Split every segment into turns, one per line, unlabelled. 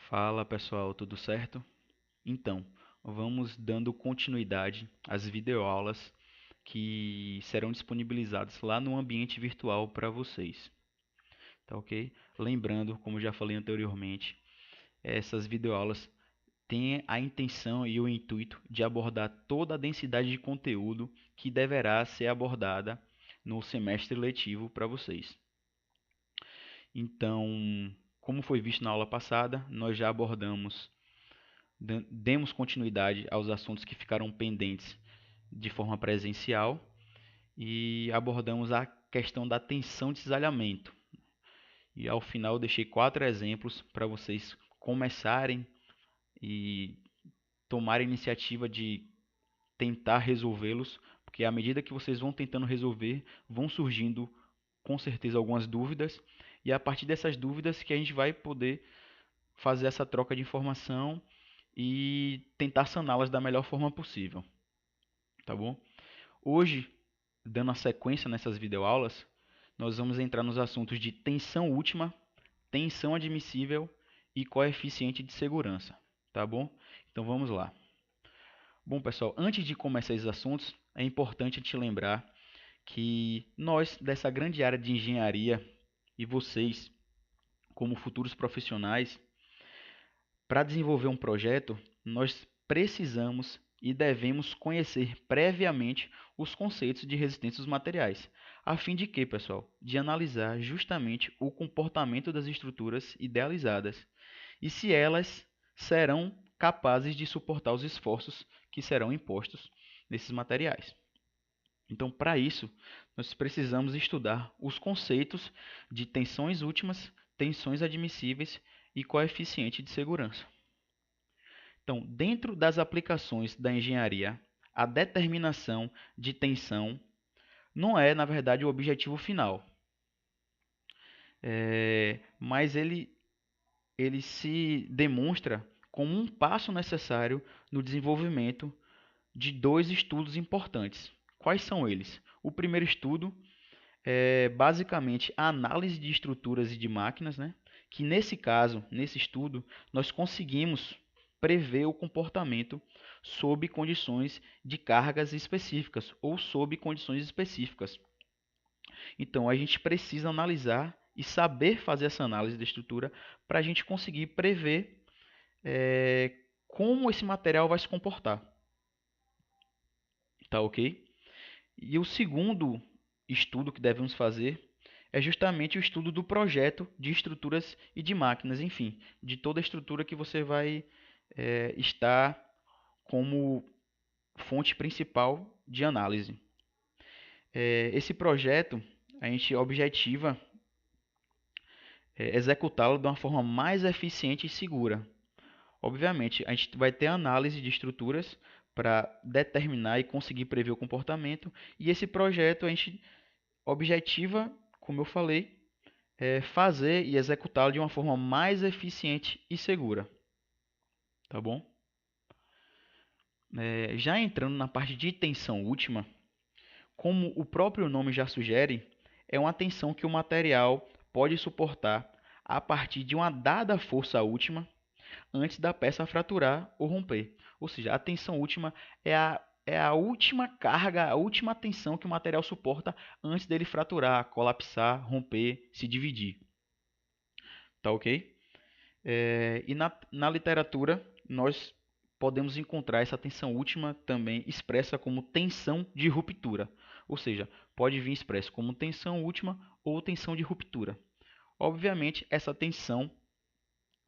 Fala pessoal, tudo certo? Então, vamos dando continuidade às videoaulas que serão disponibilizadas lá no ambiente virtual para vocês, tá ok? Lembrando, como já falei anteriormente, essas videoaulas têm a intenção e o intuito de abordar toda a densidade de conteúdo que deverá ser abordada no semestre letivo para vocês. Então, como foi visto na aula passada, nós já abordamos demos continuidade aos assuntos que ficaram pendentes de forma presencial e abordamos a questão da tensão de cisalhamento. E ao final eu deixei 4 exemplos para vocês começarem e tomarem a iniciativa de tentar resolvê-los, porque à medida que vocês vão tentando resolver, vão surgindo com certeza algumas dúvidas, e é a partir dessas dúvidas que a gente vai poder fazer essa troca de informação e tentar saná-las da melhor forma possível, tá bom? Hoje, dando a sequência nessas videoaulas, nós vamos entrar nos assuntos de tensão última, tensão admissível e coeficiente de segurança, tá bom? Então vamos lá. Bom, pessoal, antes de começar esses assuntos, é importante te lembrar que nós, dessa grande área de engenharia, e vocês, como futuros profissionais, para desenvolver um projeto, nós precisamos e devemos conhecer previamente os conceitos de resistência dos materiais, a fim de que, pessoal, de analisar justamente o comportamento das estruturas idealizadas e se elas serão capazes de suportar os esforços que serão impostos nesses materiais. Então, para isso, nós precisamos estudar os conceitos de tensões últimas, tensões admissíveis e coeficiente de segurança. Então, dentro das aplicações da engenharia, a determinação de tensão não é, na verdade, o objetivo final, mas ele se demonstra como um passo necessário no desenvolvimento de dois estudos importantes. Quais são eles? O primeiro estudo é basicamente a análise de estruturas e de máquinas, né? Que nesse caso, nesse estudo, nós conseguimos prever o comportamento sob condições de cargas específicas ou sob condições específicas. Então, a gente precisa analisar e saber fazer essa análise da estrutura para a gente conseguir prever como esse material vai se comportar. Tá ok? E o segundo estudo que devemos fazer é justamente o estudo do projeto de estruturas e de máquinas, enfim, de toda a estrutura que você vai estar como fonte principal de análise. Esse projeto, a gente objetiva executá-lo de uma forma mais eficiente e segura. Obviamente, a gente vai ter análise de estruturas para determinar e conseguir prever o comportamento, e esse projeto a gente objetiva, como eu falei, fazer e executá-lo de uma forma mais eficiente e segura, tá bom? Já entrando na parte de tensão última, como o próprio nome já sugere, é uma tensão que o material pode suportar a partir de uma dada força última antes da peça fraturar ou romper. Ou seja, a tensão última é a última carga, a última tensão que o material suporta antes dele fraturar, colapsar, romper, se dividir. Tá ok? E na literatura, nós podemos encontrar essa tensão última também expressa como tensão de ruptura. Ou seja, pode vir expresso como tensão última ou tensão de ruptura. Obviamente, essa tensão,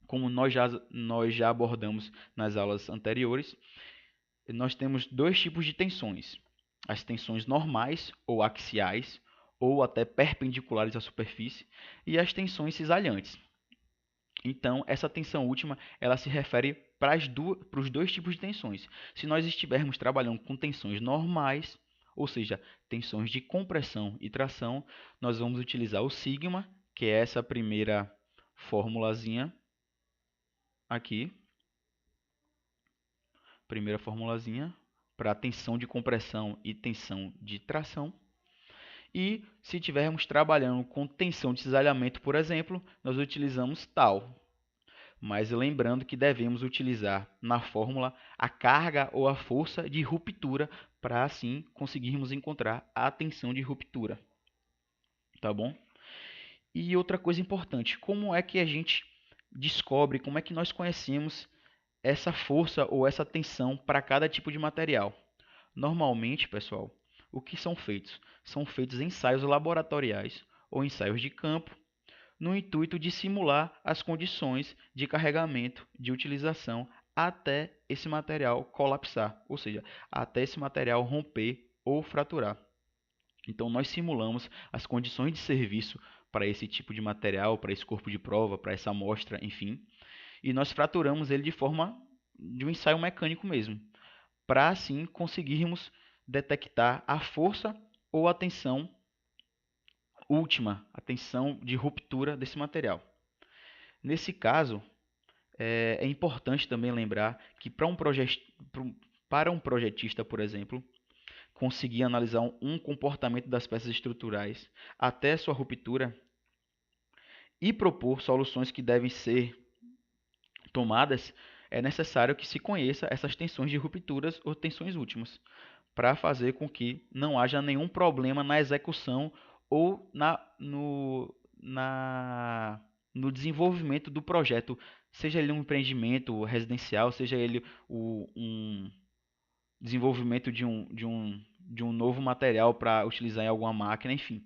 como nós já abordamos nas aulas anteriores, nós temos dois tipos de tensões. As tensões normais ou axiais, ou até perpendiculares à superfície, e as tensões cisalhantes. Então, essa tensão última, ela se refere para os dois tipos de tensões. Se nós estivermos trabalhando com tensões normais, ou seja, tensões de compressão e tração, nós vamos utilizar o sigma, que é essa primeira formulazinha aqui, primeira formulazinha para tensão de compressão e tensão de tração. E se estivermos trabalhando com tensão de cisalhamento, por exemplo, nós utilizamos tal. Mas lembrando que devemos utilizar na fórmula a carga ou a força de ruptura para assim conseguirmos encontrar a tensão de ruptura, tá bom? E outra coisa importante, como é que a gente descobre, como é que nós conhecemos essa força ou essa tensão para cada tipo de material? Normalmente, pessoal, o que são feitos? São feitos ensaios laboratoriais ou ensaios de campo, no intuito de simular as condições de carregamento, de utilização, até esse material colapsar, ou seja, até esse material romper ou fraturar. Então, nós simulamos as condições de serviço para esse tipo de material, para esse corpo de prova, para essa amostra, enfim, e nós fraturamos ele de forma de um ensaio mecânico mesmo, para assim conseguirmos detectar a força ou a tensão última, a tensão de ruptura desse material. Nesse caso, é importante também lembrar que para um projetista, por exemplo, conseguir analisar um comportamento das peças estruturais até sua ruptura e propor soluções que devem ser tomadas, é necessário que se conheça essas tensões de rupturas ou tensões últimas, para fazer com que não haja nenhum problema na execução ou no desenvolvimento do projeto, seja ele um empreendimento residencial, seja ele um desenvolvimento de um novo material para utilizar em alguma máquina, enfim,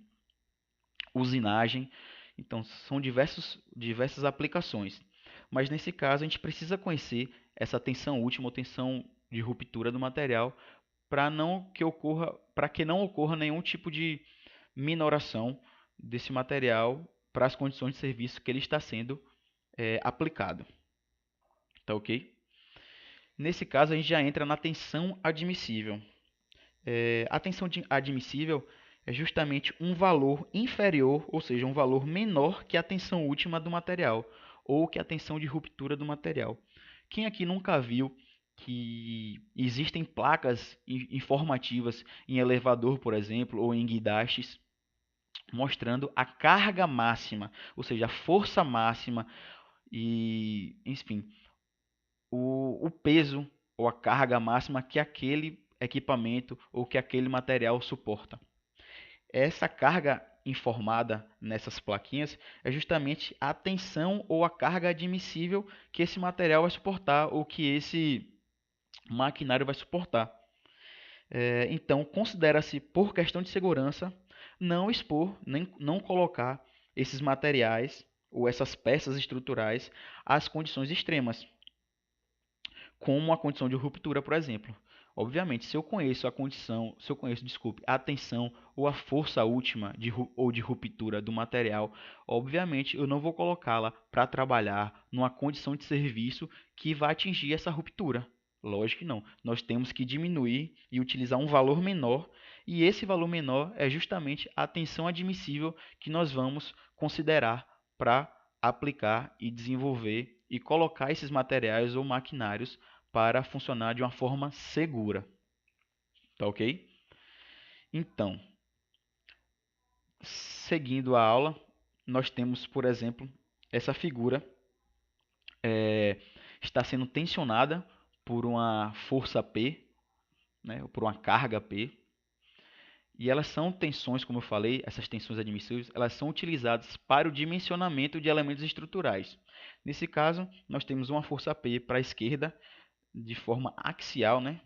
usinagem. Então, são diversas aplicações. Mas nesse caso, a gente precisa conhecer essa tensão última ou tensão de ruptura do material para que não ocorra nenhum tipo de minoração desse material para as condições de serviço que ele está sendo aplicado. Tá ok? Nesse caso, a gente já entra na tensão admissível. A tensão admissível é justamente um valor inferior, ou seja, um valor menor que a tensão última do material, ou que a tensão de ruptura do material. Quem aqui nunca viu que existem placas informativas em elevador, por exemplo, ou em guindastes, mostrando a carga máxima, ou seja, a força máxima e, enfim, o peso ou a carga máxima que aquele equipamento ou que aquele material suporta. Essa carga informada nessas plaquinhas é justamente a tensão ou a carga admissível que esse material vai suportar ou que esse maquinário vai suportar. Então, considera-se, por questão de segurança, não expor, nem não colocar esses materiais ou essas peças estruturais às condições extremas, como a condição de ruptura, por exemplo. Obviamente, se eu conheço desculpe, a tensão ou a força última ou de ruptura do material, obviamente eu não vou colocá-la para trabalhar numa condição de serviço que vai atingir essa ruptura. Lógico que não. Nós temos que diminuir e utilizar um valor menor, e esse valor menor é justamente a tensão admissível que nós vamos considerar para aplicar e desenvolver e colocar esses materiais ou maquinários para funcionar de uma forma segura. Tá ok? Então, seguindo a aula, nós temos, por exemplo, essa figura está sendo tensionada por uma força P, né, ou por uma carga P. E elas são tensões, como eu falei, essas tensões admissíveis, elas são utilizadas para o dimensionamento de elementos estruturais. Nesse caso, nós temos uma força P para a esquerda, de forma axial, né?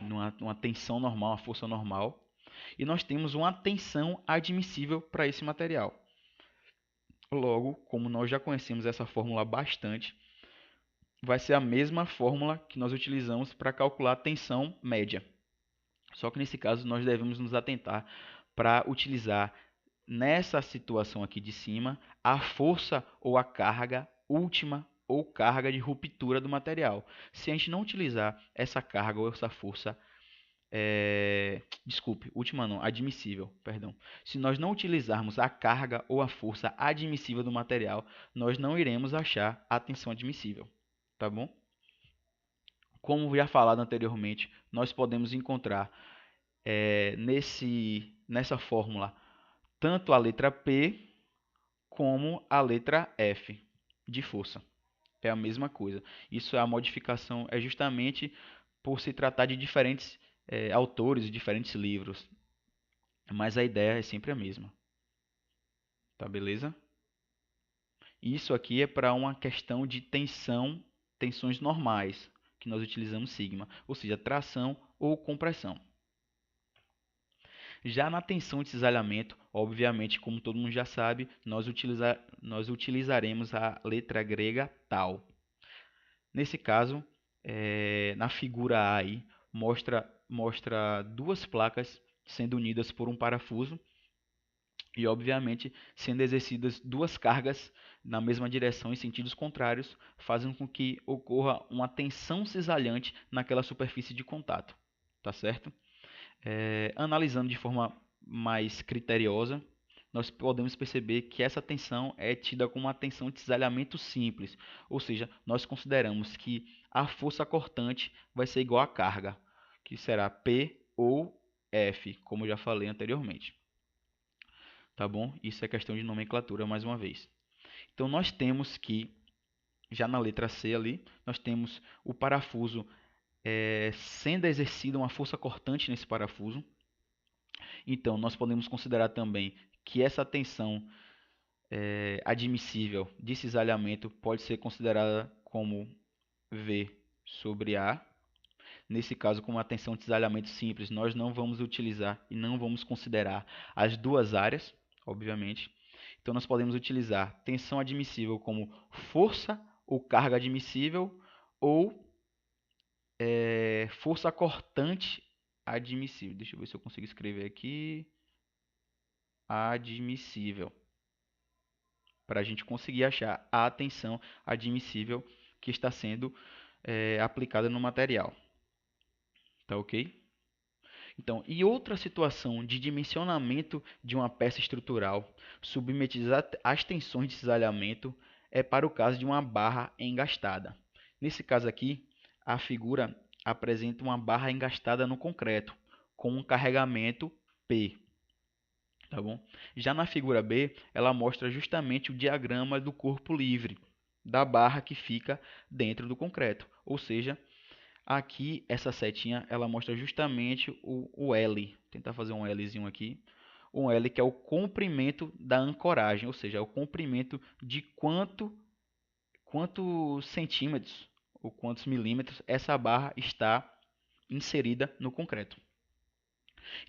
Numa tensão normal, uma força normal. E nós temos uma tensão admissível para esse material. Logo, como nós já conhecemos essa fórmula bastante, vai ser a mesma fórmula que nós utilizamos para calcular a tensão média. Só que nesse caso nós devemos nos atentar para utilizar nessa situação aqui de cima a força ou a carga última ou carga de ruptura do material. Se a gente não utilizar essa carga ou essa força, desculpe, última não, admissível, perdão. Se nós não utilizarmos a carga ou a força admissível do material, nós não iremos achar a tensão admissível, tá bom? Como já falado anteriormente, nós podemos encontrar nessa fórmula tanto a letra P como a letra F. de força. É a mesma coisa. Isso é a modificação, é justamente por se tratar de diferentes autores, diferentes livros. Mas a ideia é sempre a mesma. Tá beleza? Isso aqui é para uma questão de tensão, tensões normais, que nós utilizamos sigma, ou seja, tração ou compressão. Já na tensão de cisalhamento, obviamente, como todo mundo já sabe, nós utilizaremos a letra grega tal. Nesse caso, na figura A aí, mostra duas placas sendo unidas por um parafuso e, obviamente, sendo exercidas duas cargas na mesma direção em sentidos contrários, fazendo com que ocorra uma tensão cisalhante naquela superfície de contato, tá certo? Analisando de forma mais criteriosa, nós podemos perceber que essa tensão é tida como uma tensão de cisalhamento simples, ou seja, nós consideramos que a força cortante vai ser igual à carga, que será P ou F, como eu já falei anteriormente. Tá bom? Isso é questão de nomenclatura mais uma vez. Então nós temos que, já na letra C ali, nós temos o parafuso sendo exercida uma força cortante nesse parafuso. Então nós podemos considerar também que essa tensão admissível de cisalhamento pode ser considerada como V sobre A. Nesse caso, como a tensão de cisalhamento simples, nós não vamos utilizar e não vamos considerar as duas áreas, obviamente. Então, nós podemos utilizar tensão admissível como força ou carga admissível ou força cortante admissível. Deixa eu ver se eu consigo escrever aqui. Admissível. Para a gente conseguir achar a tensão admissível que está sendo aplicada no material. Tá ok? Então, e outra situação de dimensionamento de uma peça estrutural submetida às tensões de cisalhamento é para o caso de uma barra engastada. Nesse caso aqui, a figura apresenta uma barra engastada no concreto, com um carregamento P. Tá bom? Já na figura B, ela mostra justamente o diagrama do corpo livre, da barra que fica dentro do concreto, ou seja, aqui, essa setinha, ela mostra justamente o L. Vou tentar fazer um Lzinho aqui. Um L que é o comprimento da ancoragem, ou seja, é o comprimento de quantos centímetros ou quantos milímetros essa barra está inserida no concreto.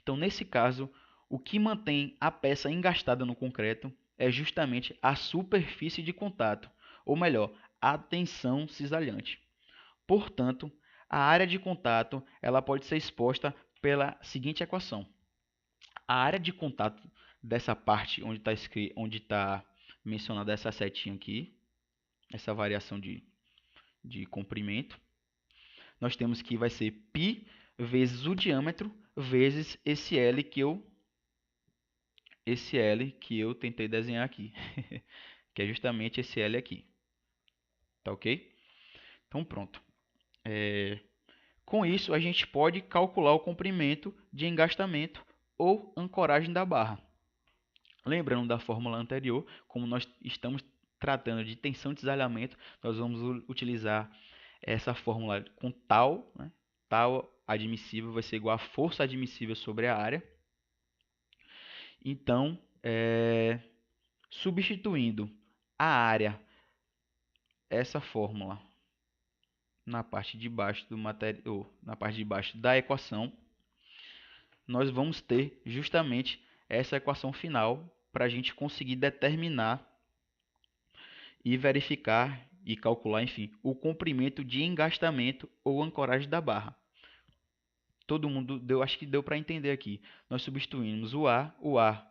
Então, nesse caso, o que mantém a peça engastada no concreto é justamente a superfície de contato, ou melhor, a tensão cisalhante. Portanto, a área de contato ela pode ser exposta pela seguinte equação. A área de contato dessa parte onde está mencionada essa setinha aqui, essa variação de comprimento, nós temos que vai ser π vezes o diâmetro vezes esse L que eu tentei desenhar aqui, que é justamente esse L aqui. Tá ok? Então pronto. Com isso, a gente pode calcular o comprimento de engastamento ou ancoragem da barra. Lembrando da fórmula anterior, como nós estamos tratando de tensão de cisalhamento, nós vamos utilizar essa fórmula com tal, né? Tal admissível vai ser igual a força admissível sobre a área. Então, substituindo a área, essa fórmula, na parte de baixo do material, na parte de baixo da equação, nós vamos ter justamente essa equação final para a gente conseguir determinar e verificar e calcular, enfim, o comprimento de engastamento ou ancoragem da barra. Todo mundo acho que deu para entender aqui. Nós substituímos a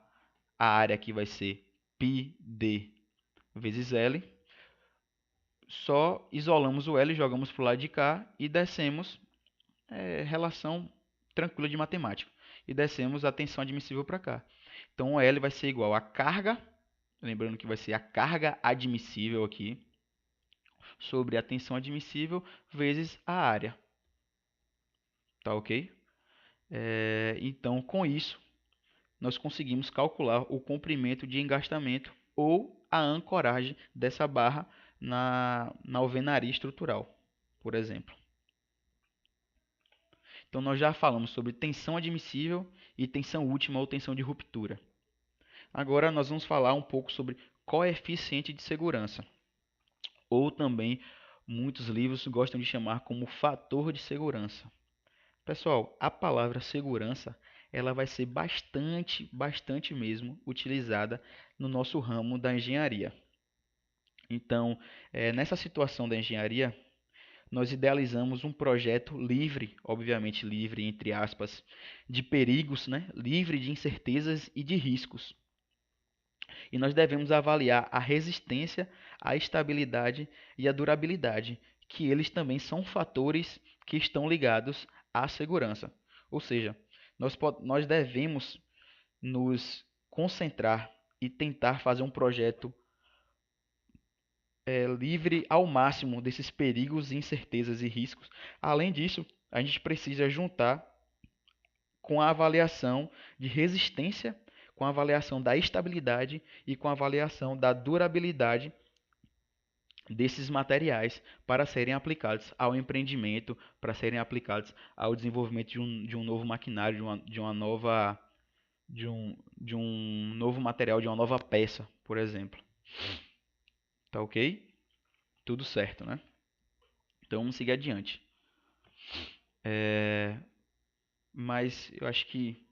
área aqui vai ser πd vezes L. Só isolamos o L, jogamos para o lado de cá e descemos relação tranquila de matemática. E descemos a tensão admissível para cá. Então, o L vai ser igual a carga, lembrando que vai ser a carga admissível aqui, sobre a tensão admissível vezes a área. Tá ok? Então, com isso, nós conseguimos calcular o comprimento de engastamento ou a ancoragem dessa barra na alvenaria estrutural, por exemplo. Então, nós já falamos sobre tensão admissível e tensão última ou tensão de ruptura. Agora, nós vamos falar um pouco sobre coeficiente de segurança, ou também muitos livros gostam de chamar como fator de segurança. Pessoal, a palavra segurança ela vai ser bastante mesmo utilizada no nosso ramo da engenharia. Então, nessa situação da engenharia, nós idealizamos um projeto livre, obviamente livre entre aspas, de perigos, né? Livre de incertezas e de riscos. E nós devemos avaliar a resistência, a estabilidade e a durabilidade, que eles também são fatores que estão ligados à segurança. Ou seja, nós devemos nos concentrar e tentar fazer um projeto livre ao máximo desses perigos, incertezas e riscos. Além disso, a gente precisa juntar com a avaliação de resistência, com a avaliação da estabilidade e com a avaliação da durabilidade desses materiais para serem aplicados ao empreendimento, para serem aplicados ao desenvolvimento de um novo maquinário, de um novo material, de uma nova peça, por exemplo. Tá ok? Tudo certo, né? Então vamos seguir adiante. Mas eu acho que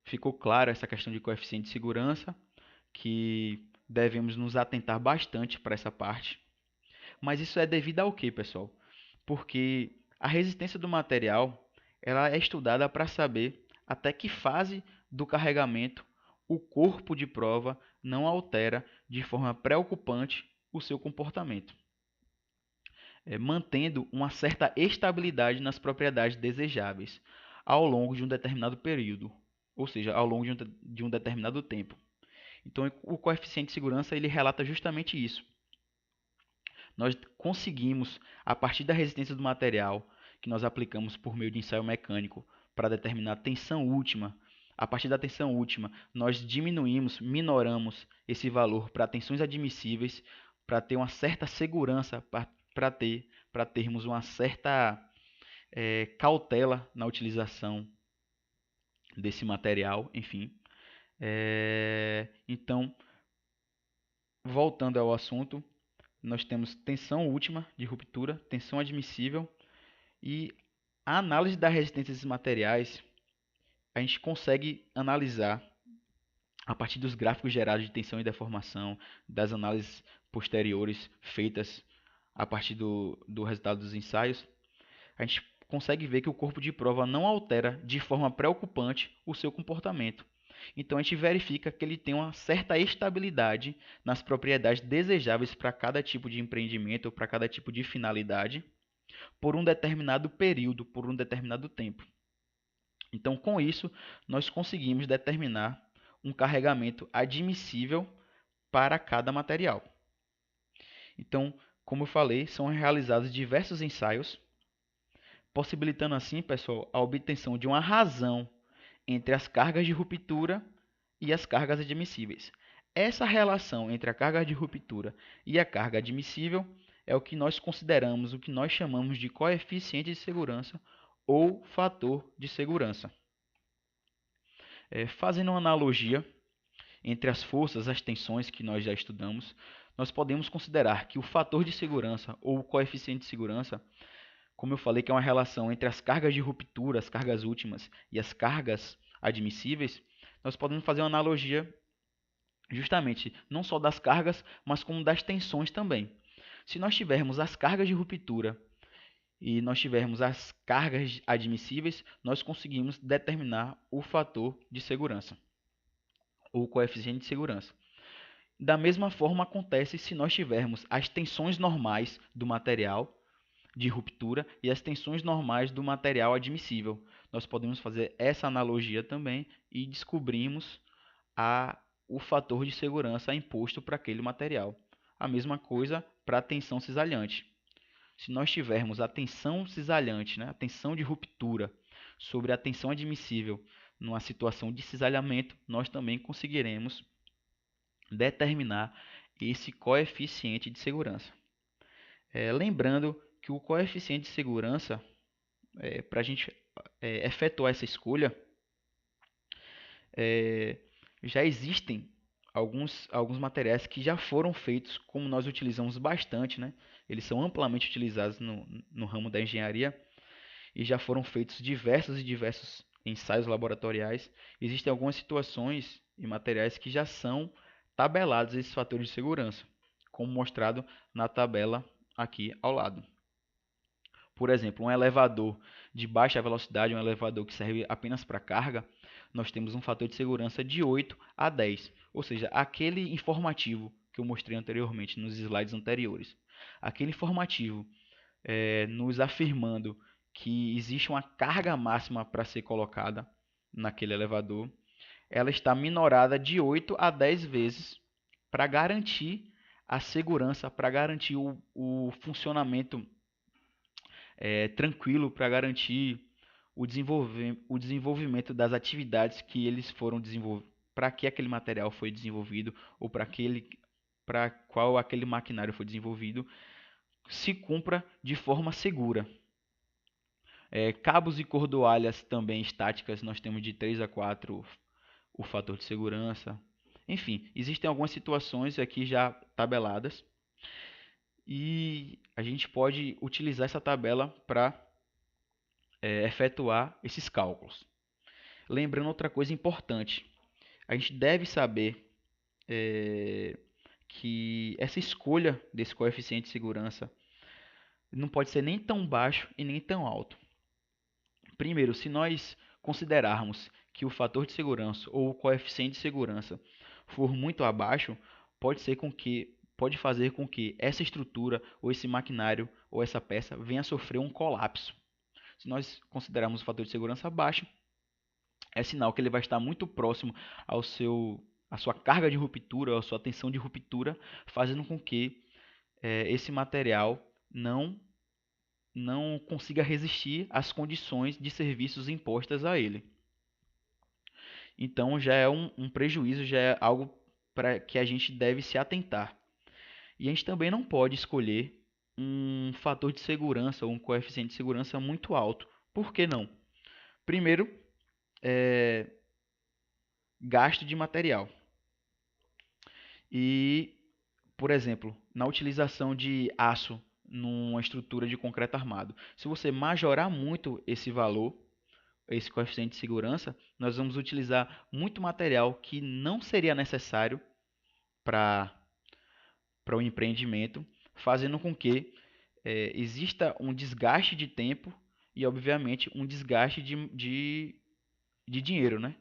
ficou clara essa questão de coeficiente de segurança, que devemos nos atentar bastante para essa parte. Mas isso é devido ao que, pessoal? Porque a resistência do material ela é estudada para saber até que fase do carregamento o corpo de prova não altera de forma preocupante o seu comportamento, mantendo uma certa estabilidade nas propriedades desejáveis ao longo de um determinado período, ou seja, ao longo de um determinado tempo. Então, o coeficiente de segurança ele relata justamente isso. Nós conseguimos, a partir da resistência do material que nós aplicamos por meio de ensaio mecânico para determinar a tensão última, a partir da tensão última, nós diminuímos, minoramos esse valor para tensões admissíveis, para ter uma certa segurança, para termos uma certa cautela na utilização desse material, enfim. Então, voltando ao assunto, nós temos tensão última de ruptura, tensão admissível e a análise da resistência desses materiais, a gente consegue analisar a partir dos gráficos gerados de tensão e deformação, das análises posteriores feitas a partir do resultado dos ensaios, a gente consegue ver que o corpo de prova não altera de forma preocupante o seu comportamento. Então a gente verifica que ele tem uma certa estabilidade nas propriedades desejáveis para cada tipo de empreendimento ou para cada tipo de finalidade, por um determinado período, por um determinado tempo. Então, com isso, nós conseguimos determinar um carregamento admissível para cada material. Então, como eu falei, são realizados diversos ensaios, possibilitando assim, pessoal, a obtenção de uma razão entre as cargas de ruptura e as cargas admissíveis. Essa relação entre a carga de ruptura e a carga admissível é o que nós consideramos, o que nós chamamos de coeficiente de segurança ou fator de segurança. Fazendo uma analogia entre as forças, as tensões que nós já estudamos, nós podemos considerar que o fator de segurança ou o coeficiente de segurança, como eu falei, que é uma relação entre as cargas de ruptura, as cargas últimas e as cargas admissíveis, nós podemos fazer uma analogia justamente não só das cargas, mas como das tensões também. Se nós tivermos as cargas de ruptura e nós tivermos as cargas admissíveis, nós conseguimos determinar o fator de segurança, ou coeficiente de segurança. Da mesma forma acontece se nós tivermos as tensões normais do material de ruptura e as tensões normais do material admissível. Nós podemos fazer essa analogia também e descobrimos o fator de segurança imposto para aquele material. A mesma coisa para a tensão cisalhante. Se nós tivermos a tensão cisalhante, né, a tensão de ruptura sobre a tensão admissível numa situação de cisalhamento, nós também conseguiremos determinar esse coeficiente de segurança. Lembrando que o coeficiente de segurança, para a gente efetuar essa escolha, já existem alguns materiais que já foram feitos, como nós utilizamos bastante, né? Eles são amplamente utilizados no ramo da engenharia e já foram feitos diversos e diversos ensaios laboratoriais. Existem algumas situações e materiais que já são tabelados esses fatores de segurança, como mostrado na tabela aqui ao lado. Por exemplo, um elevador de baixa velocidade, um elevador que serve apenas para carga, nós temos um fator de segurança de 8 a 10, ou seja, aquele informativo que eu mostrei anteriormente nos slides anteriores. Aquele informativo nos afirmando que existe uma carga máxima para ser colocada naquele elevador, ela está minorada de 8 a 10 vezes para garantir a segurança, para garantir o funcionamento tranquilo, para garantir o desenvolvimento das atividades que eles foram desenvolvidos, para que aquele material foi desenvolvido ou para qual aquele maquinário foi desenvolvido, se cumpra de forma segura. Cabos e cordoalhas também estáticas, nós temos de 3 a 4 o fator de segurança. Enfim, existem algumas situações aqui já tabeladas e a gente pode utilizar essa tabela para efetuar esses cálculos. Lembrando outra coisa importante, a gente deve saber que essa escolha desse coeficiente de segurança não pode ser nem tão baixo e nem tão alto. Primeiro, se nós considerarmos que o fator de segurança ou o coeficiente de segurança for muito abaixo, pode fazer com que essa estrutura ou esse maquinário ou essa peça venha a sofrer um colapso. Se nós considerarmos o fator de segurança baixo, é sinal que ele vai estar muito próximo à sua carga de ruptura, à sua tensão de ruptura, fazendo com que esse material não consiga resistir às condições de serviços impostas a ele. Então já é um prejuízo, já é algo para que a gente deve se atentar. E a gente também não pode escolher um fator de segurança ou um coeficiente de segurança muito alto. Por que não? Primeiro, gasto de material. E, por exemplo, na utilização de aço numa estrutura de concreto armado, se você majorar muito esse valor, esse coeficiente de segurança, nós vamos utilizar muito material que não seria necessário para o empreendimento, fazendo com que exista um desgaste de tempo e, obviamente, um desgaste de dinheiro, né?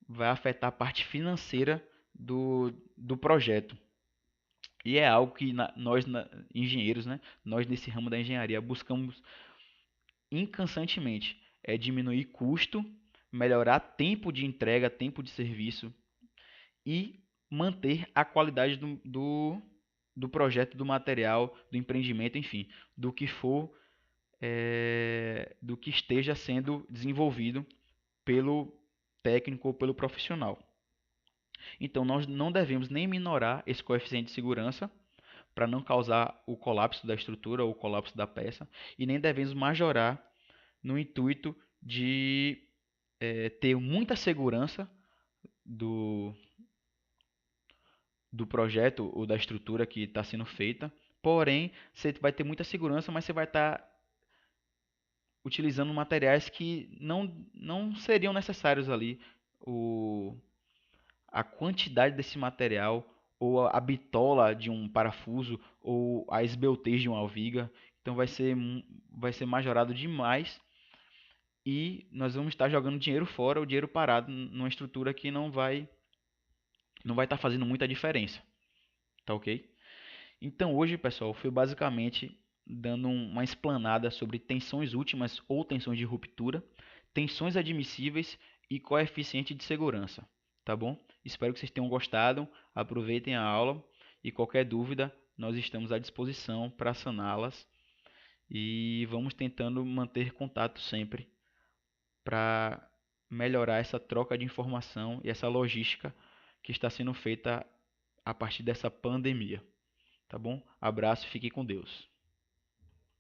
Vai afetar a parte financeira do projeto. E é algo que nós, engenheiros, né? Nós nesse ramo da engenharia buscamos incessantemente, diminuir custo, melhorar tempo de entrega, tempo de serviço e manter a qualidade do projeto, do material, do empreendimento, enfim, do que for, do que esteja sendo desenvolvido pelo técnico ou pelo profissional. Então, nós não devemos nem minorar esse coeficiente de segurança para não causar o colapso da estrutura ou o colapso da peça, e nem devemos majorar no intuito de ter muita segurança do, do projeto ou da estrutura que está sendo feita. Porém, você vai ter muita segurança, mas você vai estar utilizando materiais que não seriam necessários ali. A quantidade desse material, ou a bitola de um parafuso, ou a esbeltez de uma alviga. Então vai ser majorado demais e nós vamos estar jogando dinheiro fora, o dinheiro parado numa estrutura que não vai estar fazendo muita diferença. Tá ok? Então hoje, pessoal, foi basicamente dando uma explanada sobre tensões últimas ou tensões de ruptura, tensões admissíveis e coeficiente de segurança. Tá bom? Espero que vocês tenham gostado. Aproveitem a aula e qualquer dúvida, nós estamos à disposição para saná-las e vamos tentando manter contato sempre para melhorar essa troca de informação e essa logística que está sendo feita a partir dessa pandemia, tá bom? Abraço e fique com Deus.